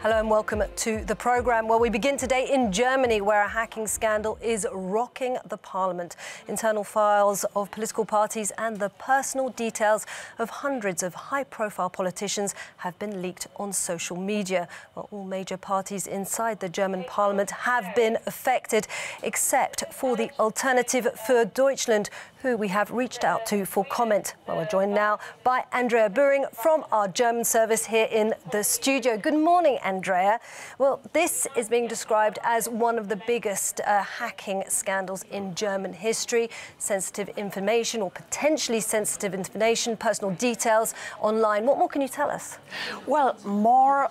Hello and welcome to the programme. Well, we begin today in Germany, where a hacking scandal is rocking the parliament. Internal files of political parties and the personal details of hundreds of high-profile politicians have been leaked on social media. Well, all major parties inside the German parliament have been affected, except for the Alternative für Deutschland, who we have reached out to for comment. Well, we're joined now by Andrea Buring from our German service here in the studio. Good morning, Andrea. Well, this is being described as one of the biggest hacking scandals in German history. Sensitive information, or potentially sensitive information, personal details online. What more can you tell us? Well, more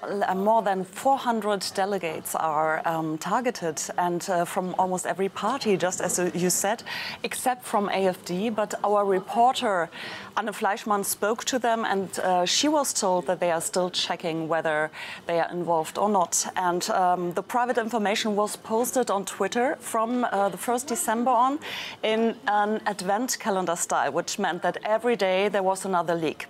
than 400 delegates are targeted, and from almost every party, just as you said, except from AfD. But our reporter, Anne Fleischmann, spoke to them, and she was told that they are still checking whether they are involved or not. And the private information was posted on Twitter from the 1st December on in an advent calendar style, which meant that every day there was another leak.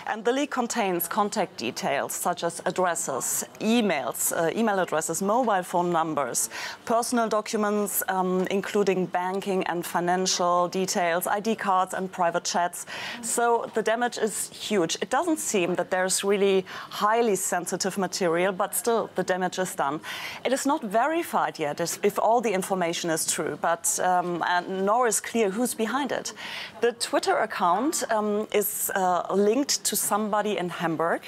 And the leak contains contact details such as addresses, emails, email addresses, mobile phone numbers, personal documents, including banking and financial details, ID cards and private chats. So the damage is huge. It doesn't seem that there's really highly sensitive material, but still the damage is done. It is not verified yet if all the information is true, but nor is clear who's behind it. The Twitter account is linked to somebody in Hamburg,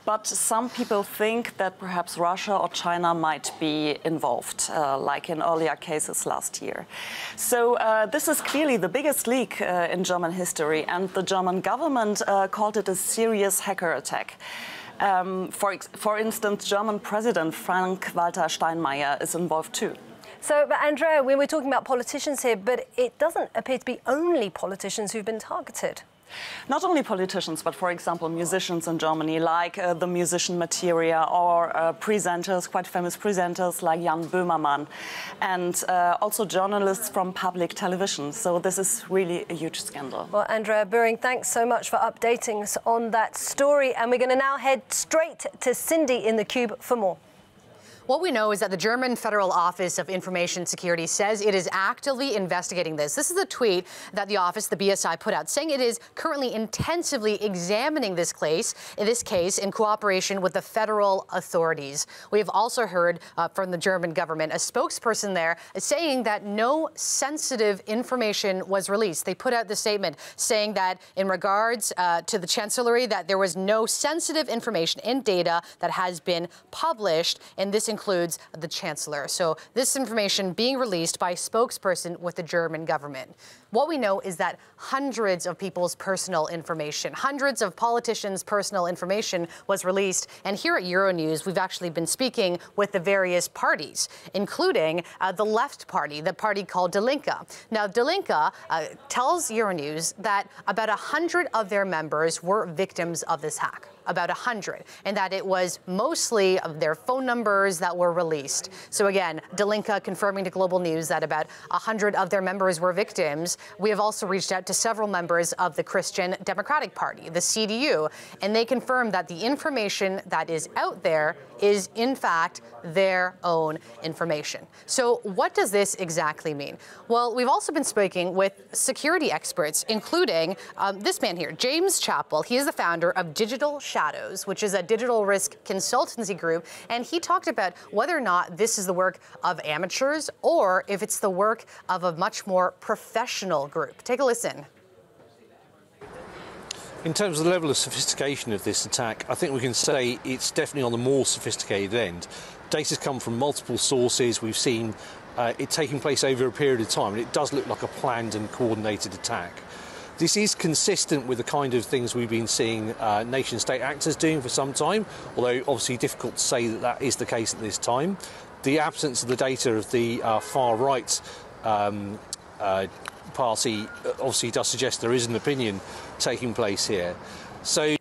but some people think that perhaps Russia or China might be involved, like in earlier cases last year. So this is clearly the biggest leak in German history, and the German government called it a serious hacker attack. For instance, German President Frank-Walter Steinmeier is involved too. So, but Andrea, we're talking about politicians here, but it doesn't appear to be only politicians who've been targeted. Not only politicians, but, for example, musicians in Germany, like the musician Materia, or presenters, quite famous presenters like Jan Böhmermann, and also journalists from public television. So this is really a huge scandal. Well, Andrea Buring, thanks so much for updating us on that story. And we're going to now head straight to Cindy in the Cube for more. What we know is that the German Federal Office of Information Security says it is actively investigating this. This is a tweet that the office, the BSI, put out, saying it is currently intensively examining this case in cooperation with the federal authorities. We have also heard from the German government, a spokesperson there, saying that no sensitive information was released. They put out the statement saying that in regards to the Chancellery, that there was no sensitive information and data that has been published, and this includes the Chancellor. So this information being released by a spokesperson with the German government. What we know is that hundreds of people's personal information, hundreds of politicians' personal information was released. And here at Euronews, we've actually been speaking with the various parties, including the left party, the party called Die Linke. Now, Die Linke tells Euronews that about 100 of their members were victims of this hack. About 100, and that it was mostly of their phone numbers that were released. So again, Die Linke confirming to Global News that about 100 of their members were victims. We have also reached out to several members of the Christian Democratic Party, the CDU, and they confirmed that the information that is out there is in fact their own information. So what does this exactly mean? Well, we've also been speaking with security experts, including this man here, James Chappell. He is the founder of Digital Shadows, which is a digital risk consultancy group, and he talked about whether or not this is the work of amateurs or if it's the work of a much more professional group. Take a listen. In terms of the level of sophistication of this attack, I think we can say it's definitely on the more sophisticated end. Data's come from multiple sources. We've seen it taking place over a period of time, and it does look like a planned and coordinated attack. This is consistent with the kind of things we've been seeing nation-state actors doing for some time, although obviously difficult to say that that is the case at this time. The absence of the data of the far-right party obviously does suggest there is an opinion taking place here. So.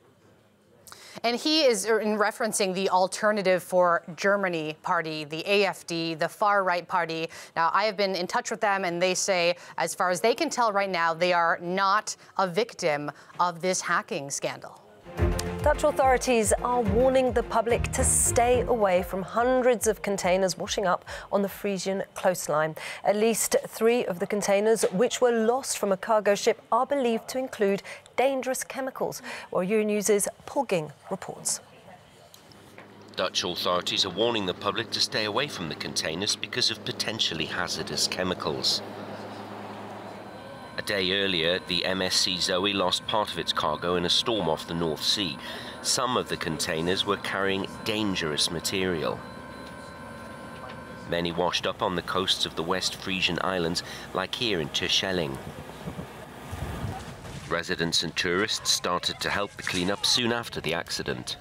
And he is referencing the Alternative for Germany party, the AfD, the far-right party. Now, I have been in touch with them, and they say, as far as they can tell right now, they are not a victim of this hacking scandal. Dutch authorities are warning the public to stay away from hundreds of containers washing up on the Frisian coastline. At least 3 of the containers, which were lost from a cargo ship, are believed to include dangerous chemicals. Well, Euronews' Paul Ging reports. Dutch authorities are warning the public to stay away from the containers because of potentially hazardous chemicals. A day earlier, the MSC Zoe lost part of its cargo in a storm off the North Sea. Some of the containers were carrying dangerous material. Many washed up on the coasts of the West Frisian Islands, like here in Terschelling. Residents and tourists started to help the clean-up soon after the accident.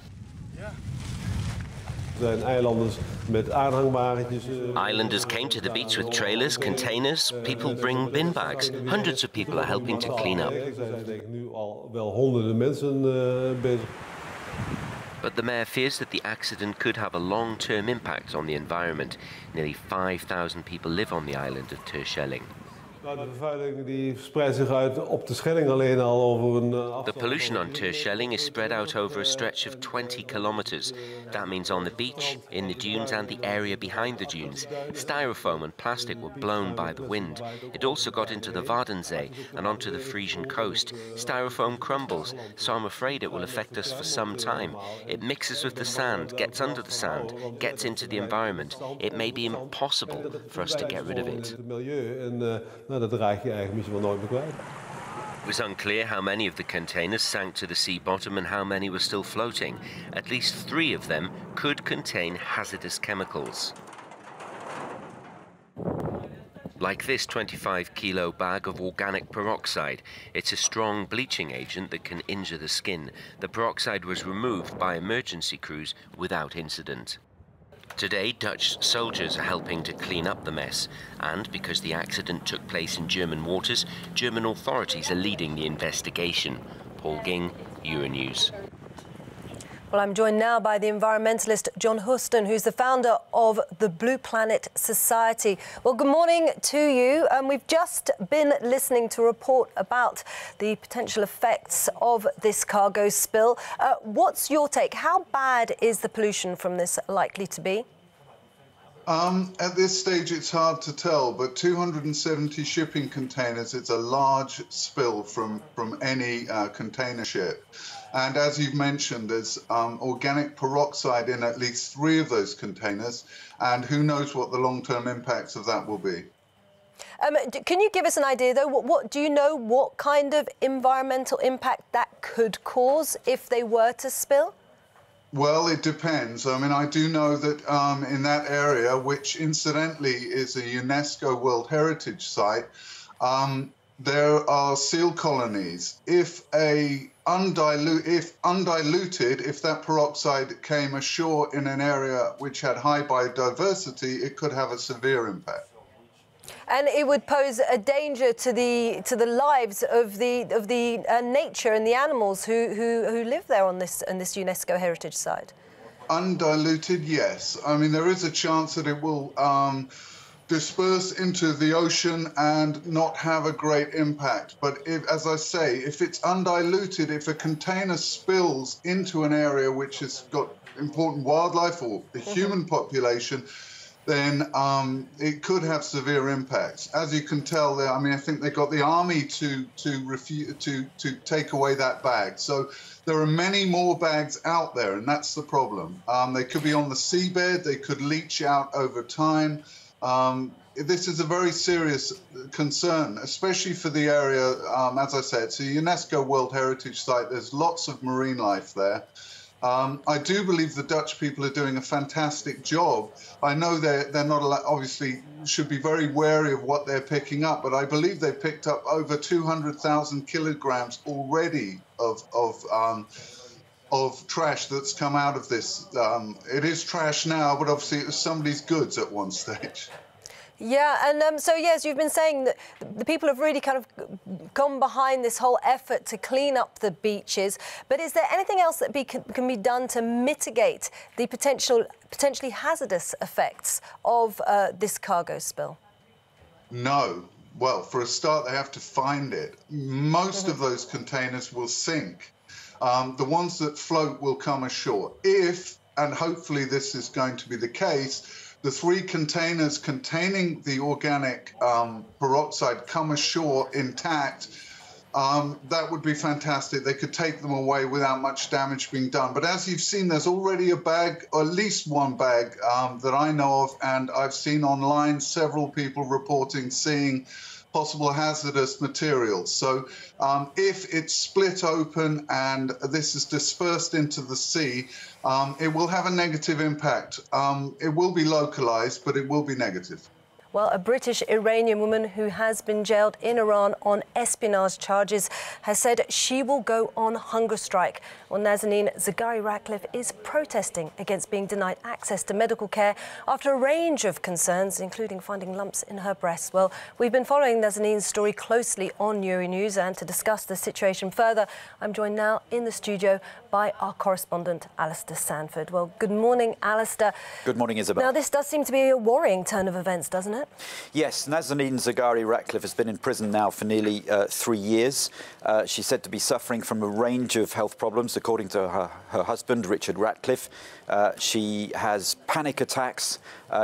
Islanders came to the beach with trailers, containers, people bring bin bags. Hundreds of people are helping to clean up. But the mayor fears that the accident could have a long-term impact on the environment. Nearly 5,000 people live on the island of Terschelling. The pollution on Terschelling is spread out over a stretch of 20 kilometers. That means on the beach, in the dunes and the area behind the dunes. Styrofoam and plastic were blown by the wind. It also got into the Wadenzee and onto the Frisian coast. Styrofoam crumbles, so I'm afraid it will affect us for some time. It mixes with the sand, gets under the sand, gets into the environment. It may be impossible for us to get rid of it. It was unclear how many of the containers sank to the sea bottom and how many were still floating. At least 3 of them could contain hazardous chemicals. Like this 25-kilo bag of organic peroxide. It's a strong bleaching agent that can injure the skin. The peroxide was removed by emergency crews without incident. Today, Dutch soldiers are helping to clean up the mess, and because the accident took place in German waters, German authorities are leading the investigation. Paul Ging, Euronews. Well, I'm joined now by the environmentalist John Houston, who's the founder of the Blue Planet Society. Well, good morning to you. We've just been listening to a report about the potential effects of this cargo spill. What's your take? How bad is the pollution from this likely to be? At this stage, it's hard to tell, but 270 shipping containers, it's a large spill from any container ship. And as you've mentioned, there's organic peroxide in at least 3 of those containers, and who knows what the long-term impacts of that will be. Can you give us an idea, though? What do you know what kind of environmental impact that could cause if they were to spill? Well, it depends. I mean, I do know that in that area, which incidentally is a UNESCO World Heritage Site, there are seal colonies. If undiluted, if that peroxide came ashore in an area which had high biodiversity, it could have a severe impact. And it would pose a danger to the lives of the nature and the animals who live there on this UNESCO heritage site. Undiluted, yes. I mean, there is a chance that it will disperse into the ocean and not have a great impact. But if, as I say, if it's undiluted, if a container spills into an area which has got important wildlife or the human population, then it could have severe impacts. As you can tell, I mean, I think they got the army to take away that bag. So there are many more bags out there, and that's the problem. They could be on the seabed, they could leach out over time. This is a very serious concern, especially for the area, as I said, it's a UNESCO World Heritage Site. There's lots of marine life there. I do believe the Dutch people are doing a fantastic job. I know they're not allowed, obviously should be very wary of what they're picking up, but I believe they picked up over 200,000 kilograms already of trash that's come out of this. It is trash now, but obviously it was somebody's goods at one stage. Yeah, and so yes, you've been saying that the people have really kind of gone behind this whole effort to clean up the beaches. But is there anything else that can be done to mitigate the potentially hazardous effects of this cargo spill? No. Well, for a start, they have to find it. Most of those containers will sink. The ones that float will come ashore. If, and hopefully this is going to be the case, the 3 containers containing the organic peroxide come ashore intact, that would be fantastic. They could take them away without much damage being done. But as you've seen, there's already a bag, or at least one bag that I know of, and I've seen online several people reporting seeing possible hazardous materials. So if it's split open and this is dispersed into the sea, it will have a negative impact. It will be localized, but it will be negative. Well, a British-Iranian woman who has been jailed in Iran on espionage charges has said she will go on hunger strike. Well, Nazanin Zaghari-Ratcliffe is protesting against being denied access to medical care after a range of concerns, including finding lumps in her breasts. Well, we've been following Nazanin's story closely on euronews, and to discuss the situation further, I'm joined now in the studio by our correspondent, Alistair Sanford. Well, good morning, Alistair. Good morning, Isabel. Now, this does seem to be a worrying turn of events, doesn't it? Yes, Nazanin Zaghari-Ratcliffe has been in prison now for nearly 3 years. She's said to be suffering from a range of health problems, according to her husband, Richard Ratcliffe. She has panic attacks.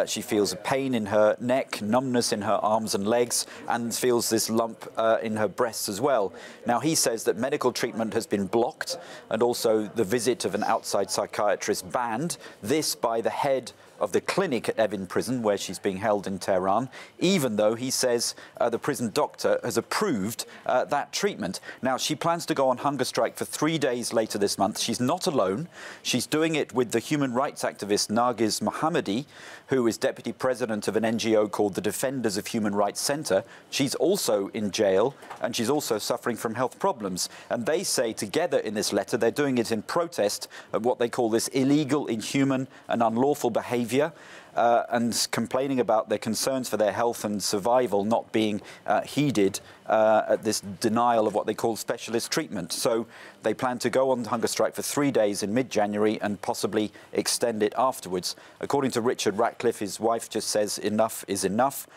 She feels a pain in her neck, numbness in her arms and legs, and feels this lump in her breasts as well. Now, he says that medical treatment has been blocked and also the visit of an outside psychiatrist banned. This by the head of the clinic at Evin prison, where she's being held in Tehran, even though he says the prison doctor has approved that treatment. Now, she plans to go on hunger strike for 3 days later this month. She's not alone. She's doing it with the human rights activist Nargiz Mohammadi, who is deputy president of an NGO called the Defenders of Human Rights Centre. She's also in jail, and she's also suffering from health problems. And they say together in this letter they're doing it in protest of what they call this illegal, inhuman and unlawful behaviour, and complaining about their concerns for their health and survival not being heeded at this denial of what they call specialist treatment. So they plan to go on hunger strike for 3 days in mid-January and possibly extend it afterwards. According to Richard Ratcliffe, his wife just says enough is enough.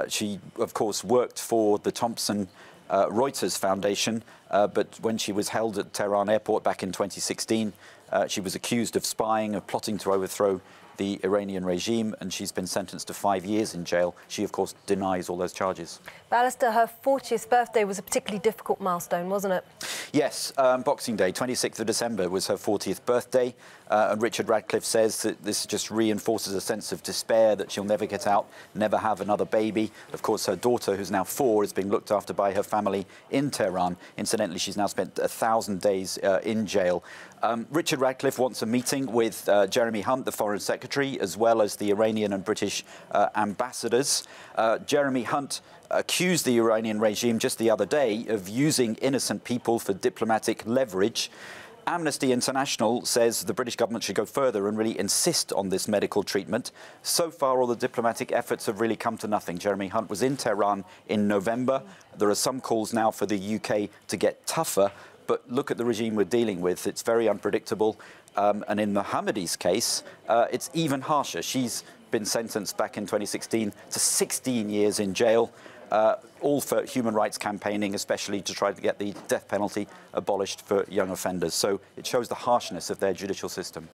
She, of course, worked for the Thomson Reuters Foundation, but when she was held at Tehran airport back in 2016, she was accused of spying, of plotting to overthrow the Iranian regime, and she's been sentenced to 5 years in jail. She, of course, denies all those charges. Alistair, her 40th birthday was a particularly difficult milestone, wasn't it? Yes, Boxing Day, 26th of December, was her 40th birthday. And Richard Ratcliffe says that this just reinforces a sense of despair, that she'll never get out, never have another baby. Of course, her daughter, who's now 4, is being looked after by her family in Tehran. Incidentally, she's now spent 1,000 days in jail. Richard Ratcliffe wants a meeting with Jeremy Hunt, the Foreign Secretary, as well as the Iranian and British ambassadors. Jeremy Hunt accused the Iranian regime just the other day of using innocent people for diplomatic leverage. Amnesty International says the British government should go further and really insist on this medical treatment. So far, all the diplomatic efforts have really come to nothing. Jeremy Hunt was in Tehran in November. There are some calls now for the UK to get tougher. But look at the regime we're dealing with. It's very unpredictable. And in Mohammadi's case, it's even harsher. She's been sentenced back in 2016 to 16 years in jail, all for human rights campaigning, especially to try to get the death penalty abolished for young offenders. So it shows the harshness of their judicial system.